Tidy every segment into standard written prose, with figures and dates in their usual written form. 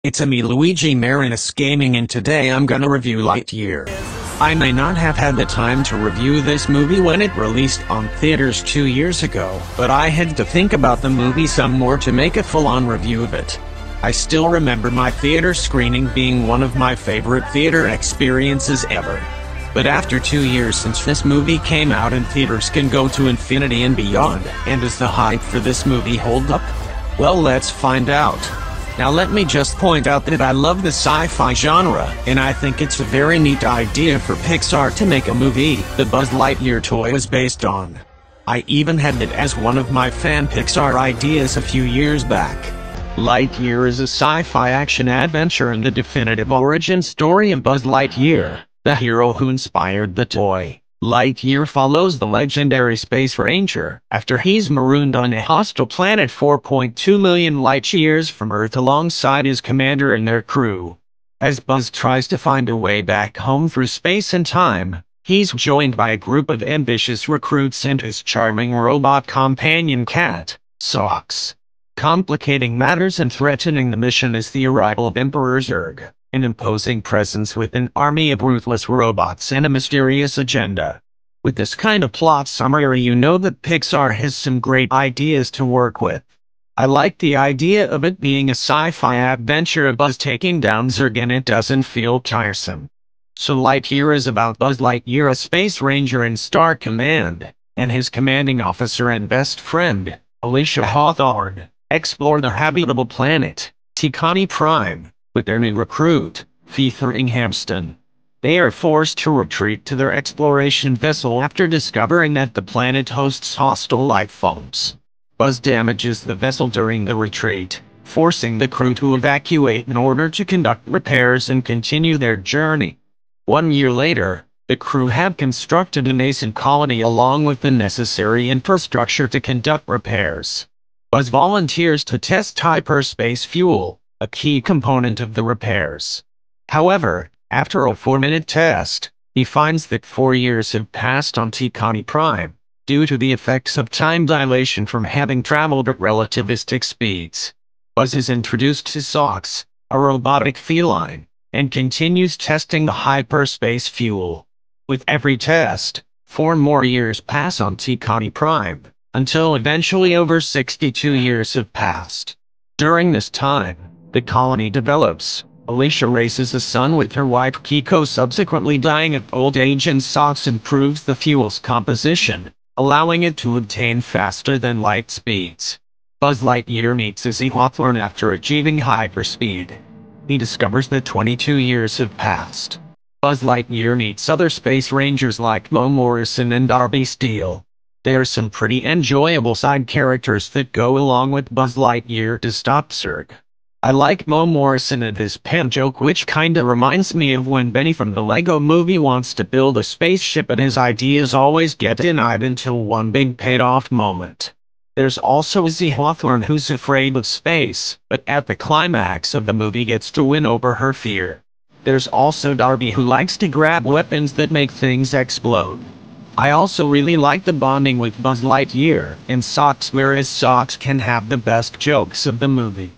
It's a me Luigi Marinus Gaming, and today I'm gonna review Lightyear. I may not have had the time to review this movie when it released on theaters 2 years ago, but I had to think about the movie some more to make a full-on review of it. I still remember my theater screening being one of my favorite theater experiences ever. But after 2 years since this movie came out, and theaters can go to infinity and beyond, and does the hype for this movie hold up? Well, let's find out. Now let me just point out that I love the sci-fi genre, and I think it's a very neat idea for Pixar to make a movie the Buzz Lightyear toy was based on. I even had it as one of my fan Pixar ideas a few years back. Lightyear is a sci-fi action-adventure and the definitive origin story of Buzz Lightyear, the hero who inspired the toy. Lightyear follows the legendary Space Ranger after he's marooned on a hostile planet 4.2 million light-years from Earth alongside his commander and their crew. As Buzz tries to find a way back home through space and time, he's joined by a group of ambitious recruits and his charming robot companion cat, Socks. Complicating matters and threatening the mission is the arrival of Emperor Zurg, an imposing presence with an army of ruthless robots and a mysterious agenda. With this kind of plot summary, you know that Pixar has some great ideas to work with. I like the idea of it being a sci-fi adventure of Buzz taking down Zurg, and it doesn't feel tiresome. So Lightyear is about Buzz Lightyear, a space ranger in Star Command, and his commanding officer and best friend, Alicia Hawthorne, explore the habitable planet, Tikani Prime, with their new recruit, Featheringhamston. They are forced to retreat to their exploration vessel after discovering that the planet hosts hostile life forms. Buzz damages the vessel during the retreat, forcing the crew to evacuate in order to conduct repairs and continue their journey. 1 year later, the crew have constructed a nascent colony along with the necessary infrastructure to conduct repairs. Buzz volunteers to test hyperspace fuel, a key component of the repairs. However, after a 4-minute test, he finds that 4 years have passed on Tikani Prime, due to the effects of time dilation from having traveled at relativistic speeds. Buzz is introduced to Socks, a robotic feline, and continues testing the hyperspace fuel. With every test, 4 more years pass on Tikani Prime, until eventually over 62 years have passed. During this time, the colony develops. Alicia raises a son with her wife Kiko, subsequently dying of old age, and Socks improves the fuel's composition, allowing it to obtain faster than light speeds. Buzz Lightyear meets Izzy Hawthorne after achieving hyperspeed. He discovers that 22 years have passed. Buzz Lightyear meets other space rangers like Mo Morrison and Darby Steele. There are some pretty enjoyable side characters that go along with Buzz Lightyear to stop Zurg. I like Mo Morrison and his pen joke, which kinda reminds me of when Benny from the Lego Movie wants to build a spaceship and his ideas always get denied until one big paid-off moment. There's also Izzy Hawthorne, who's afraid of space, but at the climax of the movie gets to win over her fear. There's also Darby, who likes to grab weapons that make things explode. I also really like the bonding with Buzz Lightyear and Socks, whereas Socks can have the best jokes of the movie.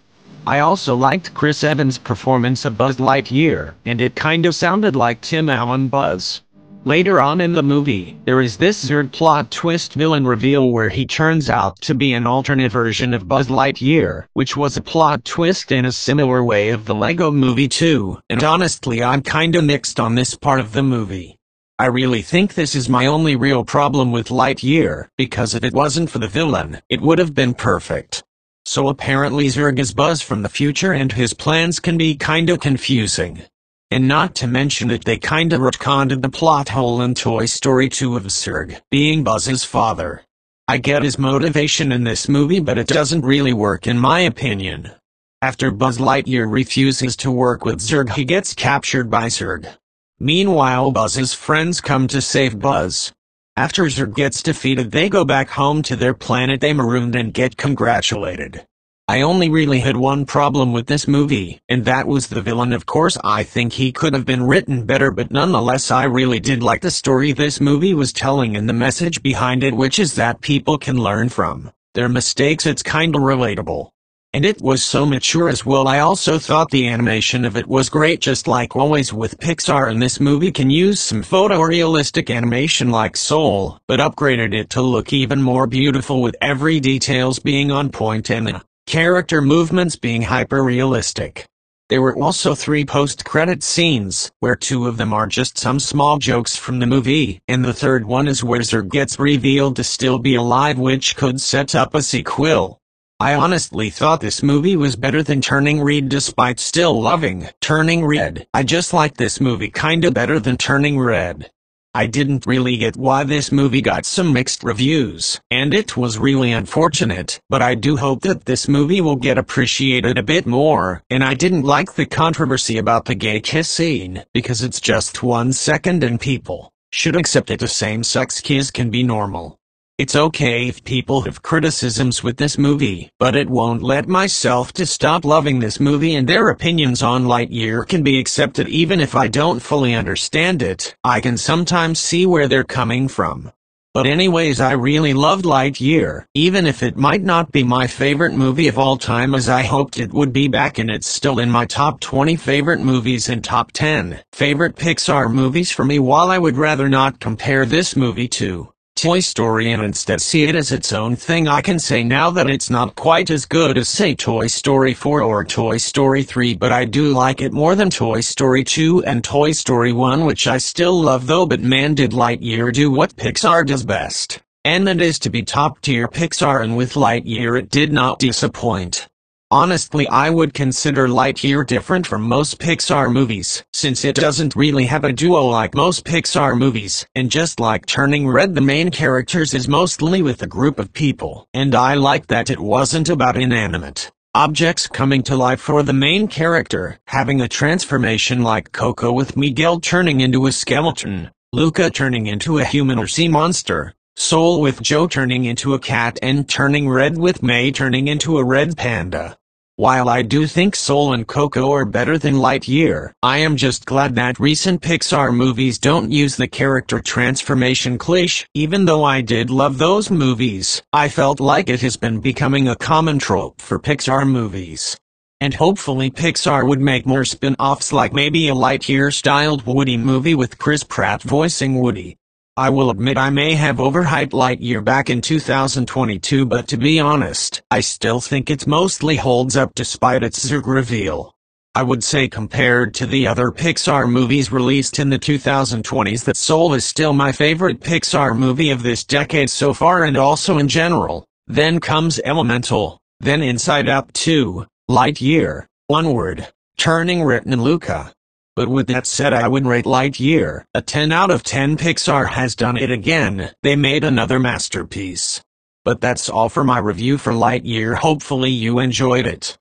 I also liked Chris Evans' performance of Buzz Lightyear, and it kind of sounded like Tim Allen Buzz. Later on in the movie, there is this Zurg plot twist villain reveal where he turns out to be an alternate version of Buzz Lightyear, which was a plot twist in a similar way of the Lego Movie too, and honestly I'm kinda mixed on this part of the movie. I really think this is my only real problem with Lightyear, because if it wasn't for the villain, it would have been perfect. So apparently Zurg is Buzz from the future, and his plans can be kinda confusing. And not to mention that they kinda retconned the plot hole in Toy Story 2 of Zurg being Buzz's father. I get his motivation in this movie, but it doesn't really work in my opinion. After Buzz Lightyear refuses to work with Zurg, he gets captured by Zurg. Meanwhile, Buzz's friends come to save Buzz. After Zurg gets defeated, they go back home to their planet they marooned and get congratulated. I only really had one problem with this movie, and that was the villain. Of course, I think he could have been written better, but nonetheless I really did like the story this movie was telling and the message behind it, which is that people can learn from their mistakes. It's kinda relatable. And it was so mature as well. I also thought the animation of it was great, just like always with Pixar, and this movie can use some photorealistic animation like Soul, but upgraded it to look even more beautiful with every details being on point and the character movements being hyper-realistic. There were also 3 post-credit scenes, where 2 of them are just some small jokes from the movie, and the third one is where Zurg gets revealed to still be alive, which could set up a sequel. I honestly thought this movie was better than Turning Red despite still loving Turning Red. I just like this movie kinda better than Turning Red. I didn't really get why this movie got some mixed reviews, and it was really unfortunate, but I do hope that this movie will get appreciated a bit more. And I didn't like the controversy about the gay kiss scene, because it's just 1 second and people should accept it. A same-sex kiss can be normal. It's okay if people have criticisms with this movie, but it won't let myself to stop loving this movie, and their opinions on Lightyear can be accepted even if I don't fully understand it. I can sometimes see where they're coming from. But anyways, I really loved Lightyear, even if it might not be my favorite movie of all time as I hoped it would be back, and it's still in my top 20 favorite movies and top 10 favorite Pixar movies for me. While I would rather not compare this movie to Toy Story and instead see it as its own thing, I can say now that it's not quite as good as, say, Toy Story 4 or Toy Story 3, but I do like it more than Toy Story 2 and Toy Story 1, which I still love though. But man, did Lightyear do what Pixar does best, and that is to be top-tier Pixar, and with Lightyear it did not disappoint. Honestly, I would consider Lightyear different from most Pixar movies, since it doesn't really have a duo like most Pixar movies, and just like Turning Red, the main characters is mostly with a group of people, and I like that it wasn't about inanimate objects coming to life or the main character having a transformation like Coco with Miguel turning into a skeleton, Luca turning into a human or sea monster, Soul with Joe turning into a cat, and Turning Red with May turning into a red panda. While I do think Soul and Coco are better than Lightyear, I am just glad that recent Pixar movies don't use the character transformation cliché. Even though I did love those movies, I felt like it has been becoming a common trope for Pixar movies. And hopefully Pixar would make more spin-offs, like maybe a Lightyear-styled Woody movie with Chris Pratt voicing Woody. I will admit I may have overhyped Lightyear back in 2022, but to be honest, I still think it mostly holds up despite its Zurg reveal. I would say compared to the other Pixar movies released in the 2020s that Soul is still my favorite Pixar movie of this decade so far, and also in general. Then comes Elemental, then Inside Out 2, Lightyear, Onward, Turning Red, and Luca. But with that said, I would rate Lightyear a 10 out of 10. Pixar has done it again. They made another masterpiece. But that's all for my review for Lightyear. Hopefully you enjoyed it.